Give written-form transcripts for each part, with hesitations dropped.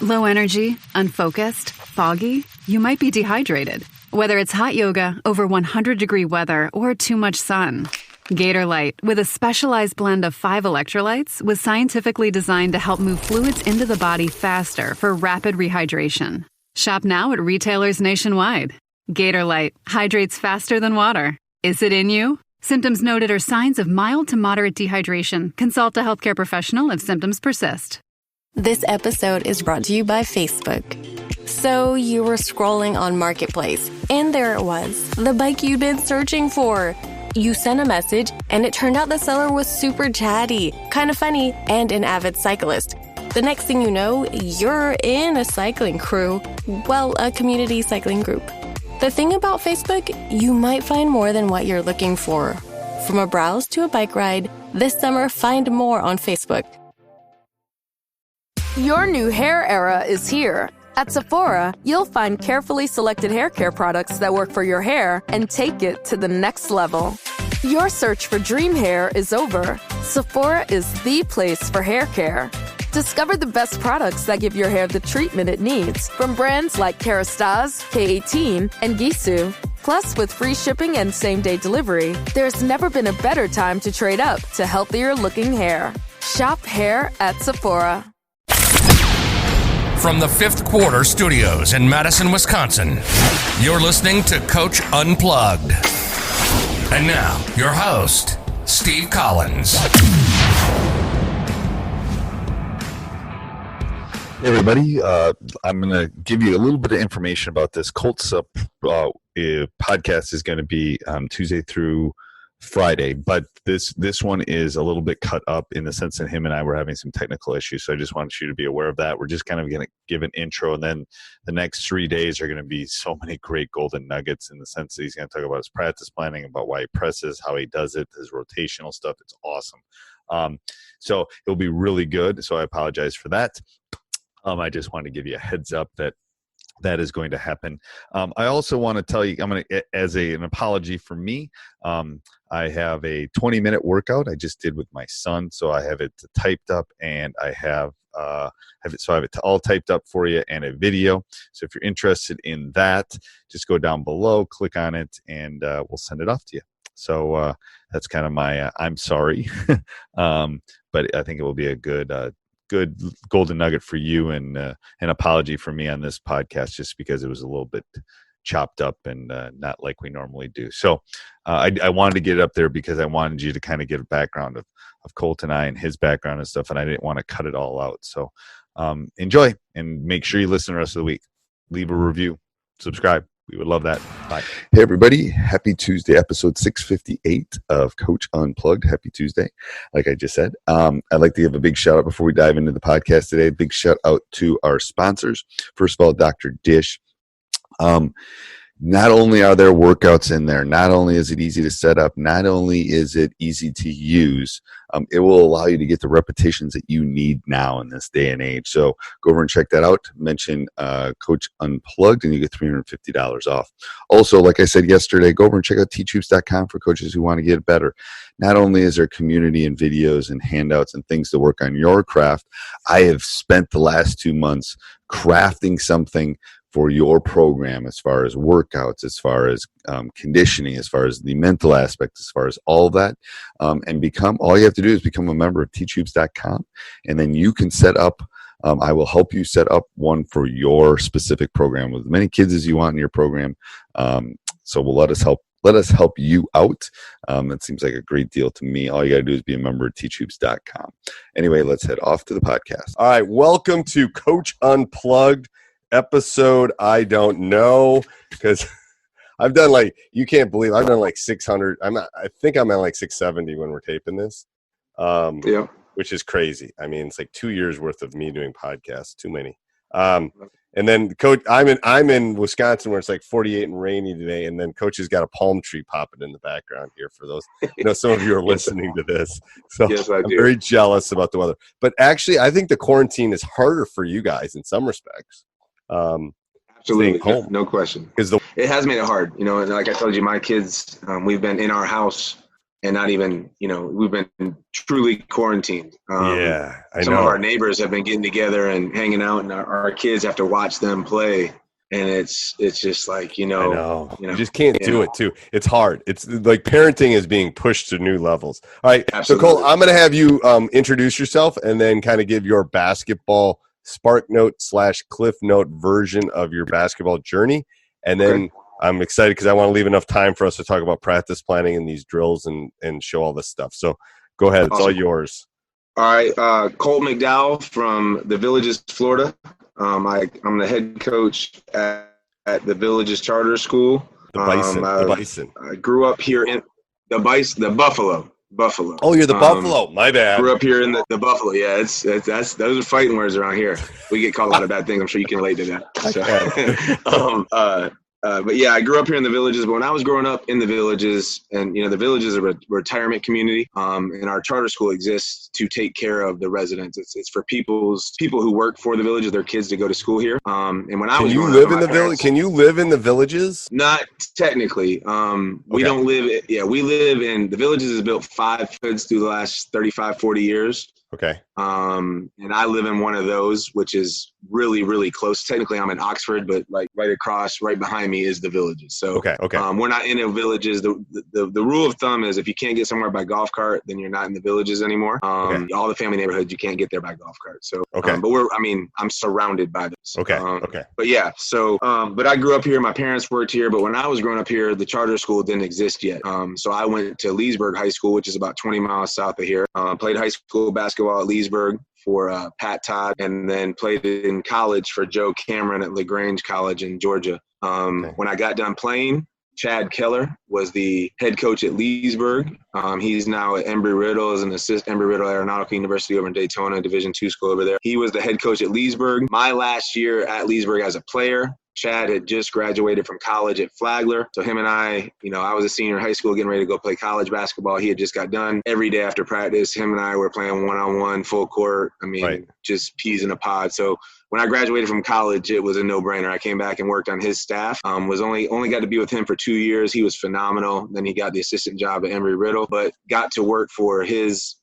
Low energy, unfocused, foggy? You might be dehydrated. Whether it's hot yoga, over 100-degree weather, or too much sun. Gatorlight, with a specialized blend of 5 electrolytes, was scientifically designed to help move fluids into the body faster for rapid rehydration. Shop now at retailers nationwide. Gatorlight hydrates faster than water. Is it in you? Symptoms noted are signs of mild to moderate dehydration. Consult a healthcare professional if symptoms persist. This episode is brought to you by Facebook. So you were scrolling on Marketplace, and there it was, the bike you'd been searching for. You sent a message, and it turned out the seller was super chatty, kind of funny, and an avid cyclist. The next thing you know, you're in a cycling crew. Well, a community cycling group. The thing about Facebook, you might find more than what you're looking for. From a browse to a bike ride, this summer find more on Facebook. Your new hair era is here. At Sephora, you'll find carefully selected hair care products that work for your hair and take it to the next level. Your search for dream hair is over. Sephora is the place for hair care. Discover the best products that give your hair the treatment it needs from brands like Kerastase, K18, and Gisou. Plus, with free shipping and same-day delivery, there's never been a better time to trade up to healthier-looking hair. Shop hair at Sephora. From the Fifth Quarter Studios in Madison, Wisconsin, you're listening to Coach Unplugged. And now, your host, Steve Collins. Hey everybody, I'm going to give you a little bit of information about this. Colt's podcast is going to be Tuesday through Friday, but this one is a little bit cut up in the sense that him and I were having some technical issues, so I just wanted you to be aware of that. We're just kind of going to give an intro, and then the next 3 days are going to be so many great golden nuggets in the sense that he's going to talk about his practice planning, about why he presses, how he does it, his rotational stuff. It's awesome. So it'll be really good, so I apologize for that. I just wanted to give you a heads up that is going to happen. I also want to tell you, I'm going to, as an apology for me, I have a 20-minute workout I just did with my son. So I have it typed up, and I have it all typed up for you, and a video. So if you're interested in that, just go down below, click on it, and we'll send it off to you. So that's kind of my I'm sorry, but I think it will be a good golden nugget for you, and an apology for me on this podcast just because it was a little bit chopped up and not like we normally do. So I wanted to get it up there because I wanted you to kind of get a background of Colt and I and his background and stuff, and I didn't want to cut it all out. So enjoy, and make sure you listen the rest of the week. Leave a review, subscribe. We would love that. Bye. Hey, everybody. Happy Tuesday, episode 658 of Coach Unplugged. Happy Tuesday, like I just said. I'd like to give a big shout out before we dive into the podcast today. Big shout out to our sponsors. First of all, Dr. Dish. Not only are there workouts in there, not only is it easy to set up, not only is it easy to use, it will allow you to get the repetitions that you need now in this day and age. So go over and check that out. Mention Coach Unplugged, and you get $350 off. Also, like I said yesterday, go over and check out teachhoops.com for coaches who want to get better. Not only is there community and videos and handouts and things to work on your craft, I have spent the last 2 months crafting something for your program, as far as workouts, as far as conditioning, as far as the mental aspect, as far as all that, and all you have to do is become a member of teachhoops.com, and then you can set up, I will help you set up one for your specific program with as many kids as you want in your program. So let us help you out. It seems like a great deal to me. All you got to do is be a member of teachhoops.com. Anyway, let's head off to the podcast. All right, welcome to Coach Unplugged. Episode I don't know, because I've done you can't believe I've done 600. I think I'm at 670 when we're taping this. Which is crazy. I mean, it's 2 years worth of me doing podcasts. Too many. And then Coach, I'm in Wisconsin where it's 48 and rainy today, and then Coach has got a palm tree popping in the background here for those. Some of you are listening to this, so yes, I'm very jealous about the weather. But actually, I think the quarantine is harder for you guys in some respects. Absolutely, no question. It has made it hard, and like I told you, my kids, we've been in our house and not even, we've been truly quarantined. I some know. of our neighbors have been getting together and hanging out, and our kids have to watch them play. And it's just like, I know. You just can't do it too. It's hard. It's like parenting is being pushed to new levels. All right. Absolutely. So Colt, I'm going to have you introduce yourself and then kind of give your basketball spark note / cliff note version of your basketball journey. And then I'm excited because I want to leave enough time for us to talk about practice planning and these drills and show all this stuff. So go ahead. It's all yours. All right. Colt McDowell from the Villages, Florida. I'm the head coach at the Villages Charter School. The Bison. I grew up here in the Buffalo. Oh, you're the Buffalo. My bad. Grew up here in the Buffalo. Yeah, those are fighting words around here. We get called a lot of bad things. I'm sure you can relate to that. So, but yeah, I grew up here in the Villages. But when I was growing up in the Villages, and the Villages are a retirement community, and our charter school exists to take care of the residents. It's for people who work for the Villages, their kids to go to school here. And when I was growing up, Can you live in the Villages? Not technically. We don't live. Yeah, we live in the Villages. Is built 5 hoods through the last 35, 40 years. Okay. And I live in one of those, which is really, really close. Technically, I'm in Oxford, but like right behind me is the Villages. So, okay. We're not in the Villages. The rule of thumb is if you can't get somewhere by golf cart, then you're not in the Villages anymore. All the family neighborhoods, you can't get there by golf cart. So, but I'm surrounded by this. Okay. But yeah, so, but I grew up here. My parents worked here, but when I was growing up here, the charter school didn't exist yet. So I went to Leesburg High School, which is about 20 miles south of here. Played high school basketball at Leesburg for Pat Todd, and then played in college for Joe Cameron at LaGrange College in Georgia. When I got done playing, Chad Keller was the head coach at Leesburg. He's now at Embry-Riddle as an assistant, Embry-Riddle Aeronautical University over in Daytona, Division II school over there. He was the head coach at Leesburg. My last year at Leesburg as a player, Chad had just graduated from college at Flagler. So him and I was a senior in high school getting ready to go play college basketball. He had just got done. Every day after practice, him and I were playing one-on-one, full court. Just peas in a pod. So when I graduated from college, it was a no-brainer. I came back and worked on his staff. Was only got to be with him for 2 years. He was phenomenal. Then he got the assistant job at Embry-Riddle, but got to work for his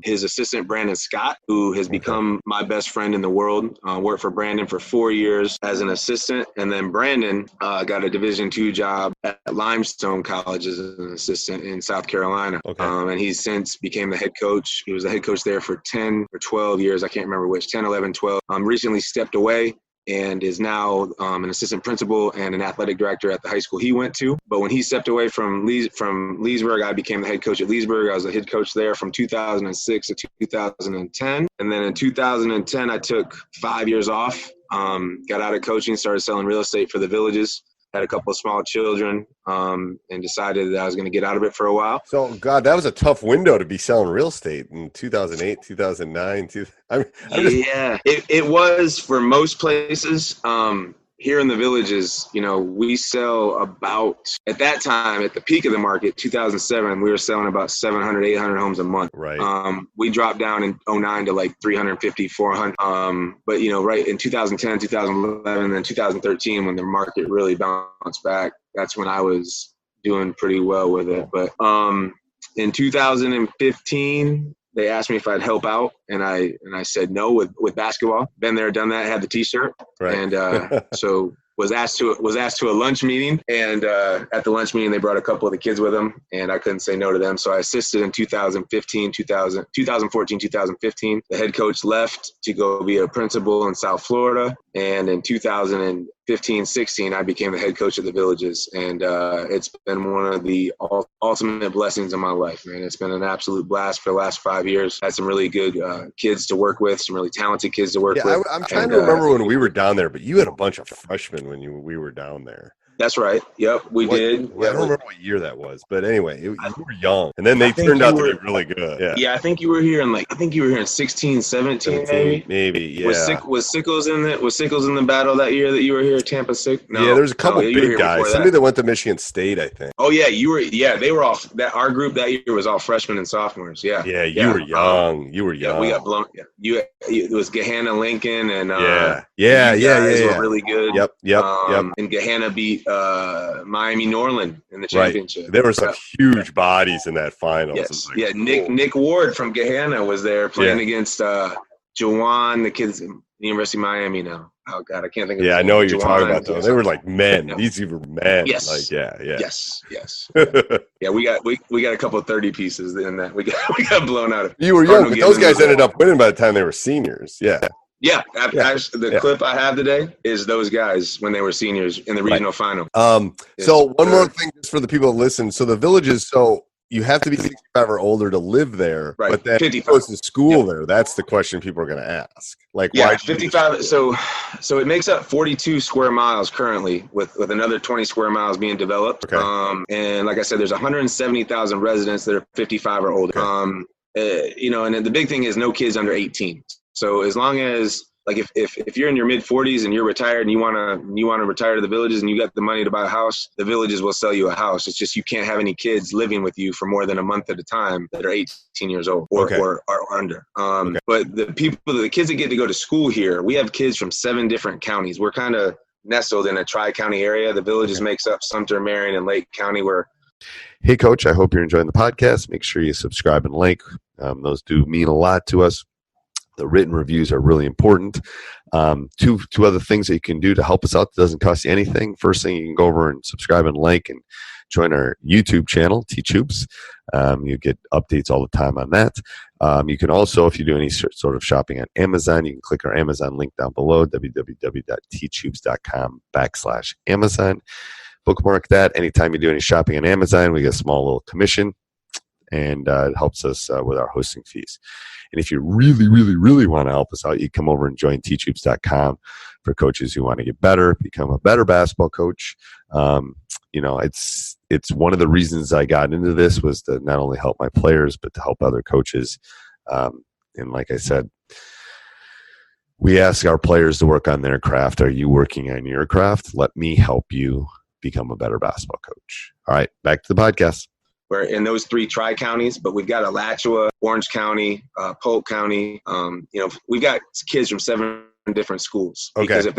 assistant, Brandon Scott, who has become my best friend in the world. Worked for Brandon for 4 years as an assistant. And then Brandon got a Division II job at Limestone College as an assistant in South Carolina. And he since became the head coach. He was the head coach there for 10 or 12 years. I can't remember which, 10, 11, 12. Recently stepped away and is now an assistant principal and an athletic director at the high school he went to. But when he stepped away from Leesburg, I became the head coach at Leesburg. I was the head coach there from 2006 to 2010. And then in 2010, I took 5 years off, got out of coaching, started selling real estate for the Villages. Had a couple of small children, and decided that I was going to get out of it for a while. So, God, that was a tough window to be selling real estate in 2008, 2009. It was for most places. Here in the Villages, we sell about, at that time, at the peak of the market, 2007, we were selling about 700, 800 homes a month. Right. We dropped down in 2009 to like 350, 400. But, right in 2010, 2011, and then 2013, when the market really bounced back, that's when I was doing pretty well with it. But in 2015, they asked me if I'd help out, and I said no with basketball. Been there, done that. Had the T-shirt, right. And so was asked to a lunch meeting. And at the lunch meeting, they brought a couple of the kids with them, and I couldn't say no to them. So I assisted in 2014, 2015. The head coach left to go be a principal in South Florida, and in 2015-16, I became the head coach of the Villages, and it's been one of the ultimate blessings of my life, man. It's been an absolute blast for the last 5 years. Had some really good kids to work with, some really talented kids to work with. I'm trying to remember when we were down there, but you had a bunch of freshmen when we were down there. That's right. Yep, we did. I don't remember what year that was, but anyway, you were young, and then they turned out to be really good. Yeah, I think you were here in 16, 17, maybe. Yeah. Was Sickles in the battle that year that you were here at Tampa Sick? No. Yeah, there's a couple big guys. Somebody that went to Michigan State, I think. Oh yeah, you were. Yeah, they were all. Our group that year was all freshmen and sophomores. Yeah. Yeah, you were young. You were young. Yeah, we got blown. Yeah. It was Gahanna Lincoln and yeah. Were really good. Yep. And Gahanna beat Miami Norland in the championship. There were some huge bodies in that finals. Yes. Like, Nick Ward from Gahanna was there playing against Jawan, the kids at the University of Miami now. Oh God, I can't think of I know what you're talking about though. They were like men. Yeah. These were men. Yes. Like, Yes. Yeah, we got a couple of 30 pieces in that. We got blown out of. You were young, but those guys ended up winning by the time they were seniors. Yeah. The clip I have today is those guys when they were seniors in the regional final. So one more thing just for the people that listen. So the Villages, so you have to be 65 or older to live there, right? But then 55. Goes to school there. That's the question people are going to ask. Like, why 55. So it makes up 42 square miles currently, with another 20 square miles being developed. Okay. And like I said, there's 170,000 residents that are 55 or older. Okay. And the big thing is no kids under 18. So as long as, like, if you're in your mid 40s and you're retired and you want to retire to the Villages and you got the money to buy a house, the Villages will sell you a house. It's just you can't have any kids living with you for more than a month at a time that are 18 years old or under. But the kids that get to go to school here, we have kids from 7 different counties. We're kind of nestled in a tri-county area. The Villages makes up Sumter, Marion, and Lake County. Hey, Coach, I hope you're enjoying the podcast. Make sure you subscribe and like. Those do mean a lot to us. The written reviews are really important. Two other things that you can do to help us out that doesn't cost you anything. First thing, you can go over and subscribe and like and join our YouTube channel, Teach Hoops. You get updates all the time on that. You can also, if you do any sort of shopping on Amazon, you can click our Amazon link down below, www.teachhoops.com/Amazon. Bookmark that. Anytime you do any shopping on Amazon, we get a small little commission, and it helps us with our hosting fees. And if you really, really, really want to help us out, you come over and join teachhoops.com for coaches who want to get better, become a better basketball coach. It's one of the reasons I got into this was to not only help my players, but to help other coaches. And like I said, we ask our players to work on their craft. Are you working on your craft? Let me help you become a better basketball coach. All right, back to the podcast. We're in those 3 tri-counties, but we've got Alachua, Orange County, Polk County. We've got kids from 7 different schools. Okay. Because if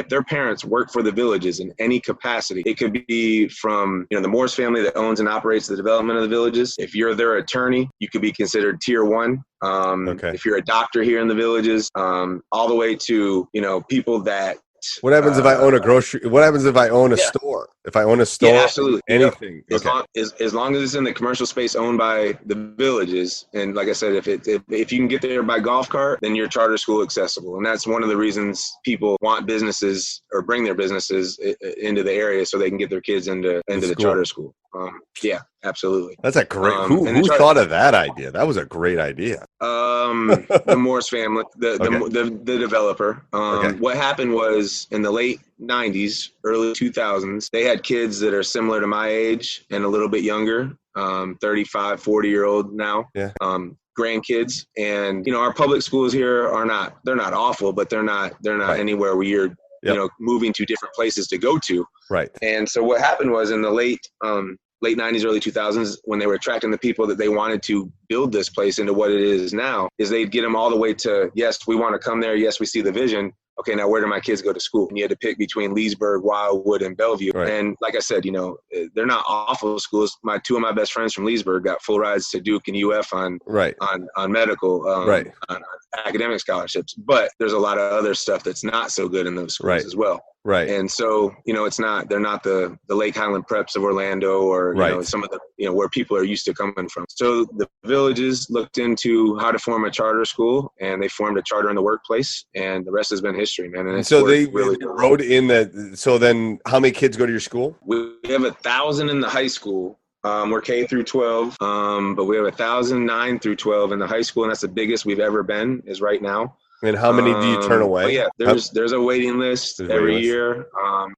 their parents work for the Villages in any capacity, it could be from the Morse family that owns and operates the development of the Villages. If you're their attorney, you could be considered tier 1. If you're a doctor here in the Villages, all the way to people that. What happens if I own a grocery? What happens if I own a store? If I own a store, absolutely, anything. As long as it's in the commercial space owned by the Villages, and like I said, if you can get there by golf cart, then you're charter school accessible, and that's one of the reasons people want businesses or bring their businesses into the area so they can get their kids into the charter school. Absolutely. That's a great. Who thought of that idea? That was a great idea. The Morse family, the developer. What happened was in the late 90s, early 2000s, they had kids that are similar to my age and a little bit younger, 35, 40-year-old now. Yeah. Grandkids, and our public schools here they're not awful, but they're not anywhere where you're moving to different places to go to. Right. And so what happened was in the late 90s, early 2000s, when they were attracting the people that they wanted to build this place into what it is now, is they'd get them all the way to, yes, we want to come there. Yes, we see the vision. Okay, now where do my kids go to school? And you had to pick between Leesburg, Wildwood, and Bellevue. Right. And like I said, they're not awful schools. 2 of my best friends from Leesburg got full rides to Duke and UF on medical, on academic scholarships. But there's a lot of other stuff that's not so good in those schools as well. Right. And so, they're not the Lake Highland Preps of Orlando or, some of the, where people are used to coming from. So the Villages looked into how to form a charter school, and they formed a charter in the workplace, and the rest has been history, man. And so they really wrote in that. So then how many kids go to your school? We have 1,000 in the high school. We're K through 12, but we have 1,000 9 through 12 in the high school, and that's the biggest we've ever been is right now. And how many do you turn away? There's a waiting list every year.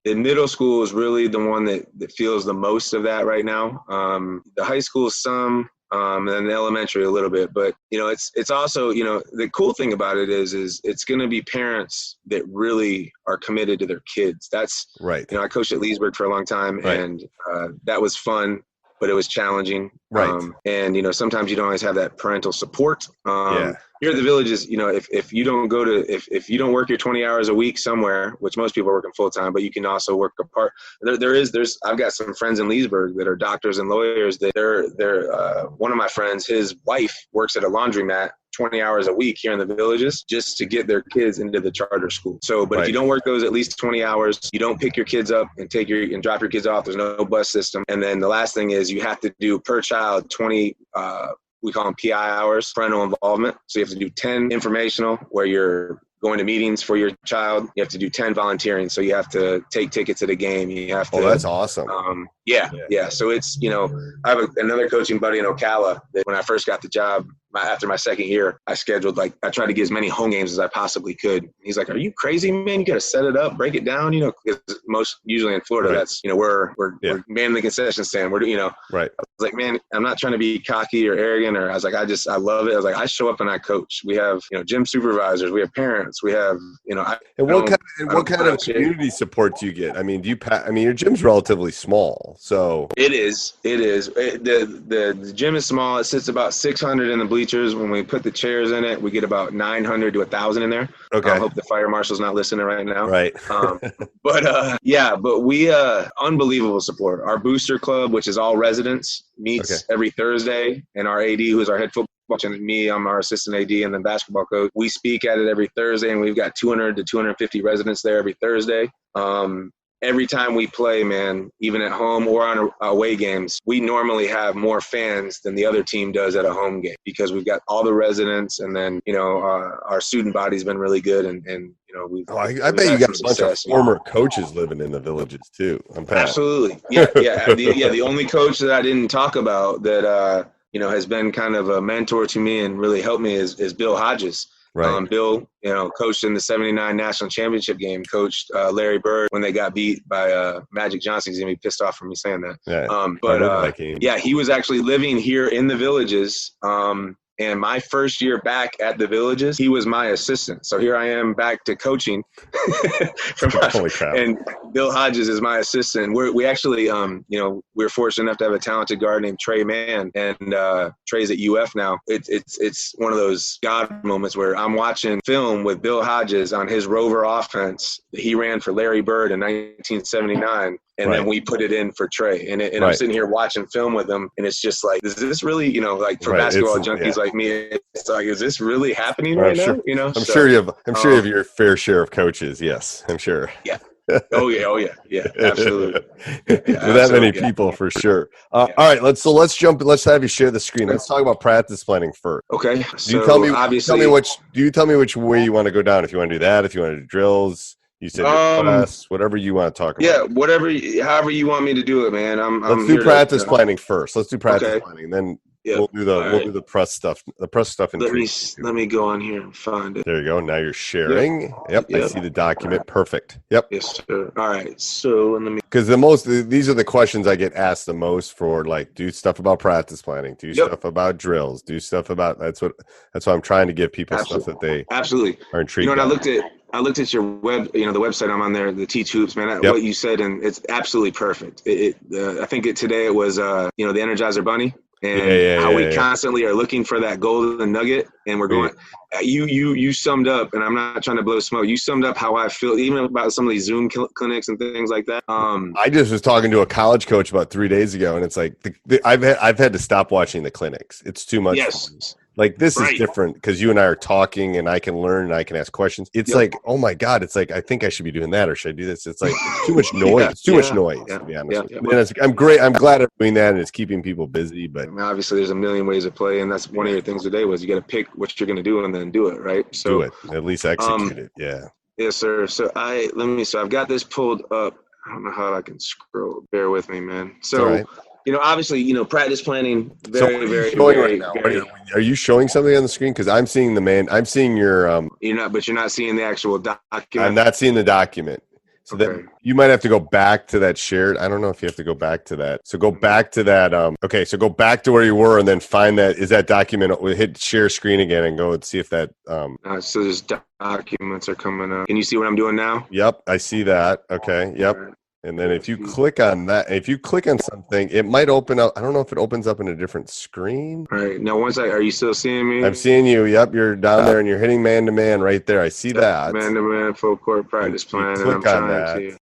The middle school is really the one that feels the most of that right now. The high school is some, and then the elementary a little bit. But it's also the cool thing about it is it's going to be parents that really are committed to their kids. That's right. I coached at Leesburg for a long time, and that was fun, but it was challenging. Right. And sometimes you don't always have that parental support. here at the Villages, if you don't go to if you don't work your 20 hours a week somewhere, which most people are working full time, but you can also work a part. There's I've got some friends in Leesburg that are doctors and lawyers. That they're one of my friends, his wife works at a laundromat 20 hours a week here in the Villages just to get their kids into the charter school. So, but if you don't work those at least 20 hours, you don't pick your kids up and drop your kids off. There's no bus system. And then the last thing is you have to do per child 20, we call them PI hours, parental involvement. So you have to do 10 informational where you're going to meetings for your child. You have to do 10 volunteering. So you have to take tickets at a game. You have to. Oh, that's awesome. Yeah. So it's, I have another coaching buddy in Ocala that when I first got the job, after my second year, I tried to get as many home games as I possibly could. He's like, "Are you crazy, man? You got to set it up, break it down." Because usually in Florida, that's, we're manning the concession stand. Right. I was like, man, I'm not trying to be cocky or arrogant, or I was like, I love it. I was like, I show up and I coach. We have, gym supervisors, we have parents, we have, what kind of community support do you get? I mean, your gym's relatively small, so it is. The gym is small. It sits about 600 in the bleachers. When we put the chairs in it, we get about 900 to 1,000 in there. Okay. I hope the fire marshal's not listening right now. Right. But we unbelievable support. Our booster club, which is all residents, meets every Thursday, and our AD, who is our head football coach, and me, I'm our assistant AD and then basketball coach. We speak at it every Thursday, and we've got 200 to 250 residents there every Thursday. Every time we play, man, even at home or on away games, we normally have more fans than the other team does at a home game because we've got all the residents, and then, our student body's been really good, and I bet you got a bunch of former coaches living in the Villages too. Absolutely. Yeah. The only coach that I didn't talk about that, has been kind of a mentor to me and really helped me is Bill Hodges. Right. Bill, coached in the 79 national championship game, coached Larry Bird when they got beat by Magic Johnson. He's going to be pissed off for me saying that. Yeah. He was actually living here in the Villages. And my first year back at the Villages, he was my assistant. So here I am back to coaching. Holy crap. And Bill Hodges is my assistant. We actually, we're fortunate enough to have a talented guard named Trey Mann, and Trey's at UF now. It's one of those God moments where I'm watching film with Bill Hodges on his Rover offense that he ran for Larry Bird in 1979. And then we put it in for Trey. And I'm sitting here watching film with him, and it's just like, is this really, for basketball junkies like me, it's like, is this really happening right now? I'm sure you have your fair share of coaches. Yes, I'm sure. Yeah. Oh yeah. Absolutely. With that many people, for sure. All right, let's have you share the screen. Let's talk about practice planning first. Okay. Do you tell me which way you want to go down? If you want to do that, if you want to do drills. You said class, whatever you want to talk about. Yeah, however you want me to do it, man. Let's do practice planning first. Let's do practice planning, then we'll do the press stuff. The press stuff. Let me go on here and find it. There you go. Now you're sharing. Yep. I see the document. Perfect. Yep. Yes, sir. All right. So because these are the questions I get asked the most for, like, do stuff about practice planning, do stuff about drills, do stuff about that's why I'm trying to give people stuff that they are intrigued. And I looked at your web, the website I'm on there, the Teach Hoops, man. What you said, and it's absolutely perfect. I think today it was, the Energizer Bunny, and how we constantly are looking for that golden nugget, and we're going. You summed up, and I'm not trying to blow smoke. You summed up how I feel, even about some of these Zoom clinics and things like that. I just was talking to a college coach about 3 days ago, and it's like I've had to stop watching the clinics. It's too much. Yes. Like, this is different because you and I are talking, and I can learn and I can ask questions. It's like, oh my God, it's like, I think I should be doing that, or should I do this? It's like, it's too much noise. It's too much noise, to be honest with you. And I'm glad I'm doing that, and it's keeping people busy. But obviously, there's a million ways to play, and that's one of your things today was you got to pick what you're going to do and then do it, right? So do it. At least execute it. Yeah. Yes, sir. So I've got this pulled up. I don't know how I can scroll. Bear with me, man. So. Obviously, practice planning, are you showing something on the screen? Because I'm seeing I'm seeing your But you're not seeing the actual document. I'm not seeing the document. So then you might have to go back to that shared. I don't know if you have to go back to that. So go back to that. So go back to where you were, and then find that document. Hit share screen again and go and see if that. So there's documents are coming up. Can you see what I'm doing now? Yep, I see that. Okay. Yep. And then if you click on that, if you click on something, it might open up. I don't know if it opens up in a different screen. All right. Now, are you still seeing me? I'm seeing you. Yep, you're down there and you're hitting man-to-man right there. I see that. Man-to-man full court practice plan. Click on that.